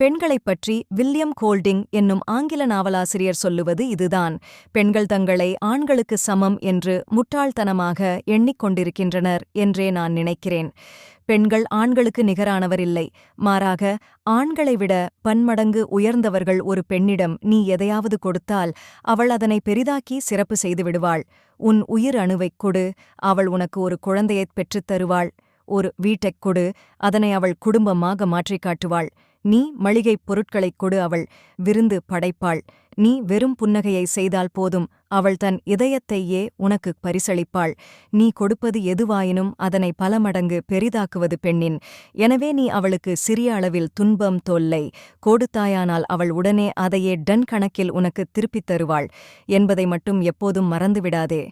பெண்களைப் பற்றி William Golding என்னும் ஆங்கில நாவலாசிரியர் சொல்லுவது இதுதான். பெண்கள் தங்களை ஆண்களுக்கு சமம் என்று முட்டாள்தனமாக எண்ணிக்கொண்டிருக்கின்றனர் என்றே நான் நினைக்கிறேன். பெண்கள் ஆண்களுக்கு நிகரானவர் இல்லை. மாறாக ஆண்களை விட பன்மடங்கு உயர்ந்தவர்கள். ஒரு பெண்ணிடம் நீ எதையாவது கொடுத்தால் அவள் அதனை பெரிதாக்கி சிறப்பு செய்து விடுவாள். உன் உயிர் அணுவைக் கொடு, அவள் உனக்கு ஒரு குழந்தையைப் பெற்றுத் தருவாள். ஒரு வீட்டைக் கொடு, அதனை அவள் குடும்பமாக மாற்றிக் காட்டுவாள். நீ மளிகைப் பொருட்களைக் கொடு, அவள் விருந்து படைப்பாள். நீ வெறும் புன்னகையை செய்தால் போதும், அவள் தன் இதயத்தையே உனக்குப் பரிசளிப்பாள். நீ கொடுப்பது எதுவாயினும் அதனை பல மடங்கு பெரிதாக்குவது பெண்ணின். எனவே நீ அவளுக்கு சிறிய அளவில் துன்பம் தொல்லை கொடுத்தாயானால் அவள் உடனே அதையே டன் கணக்கில் உனக்குத் திருப்பித் தருவாள் என்பதை மட்டும் எப்போதும் மறந்துவிடாதே.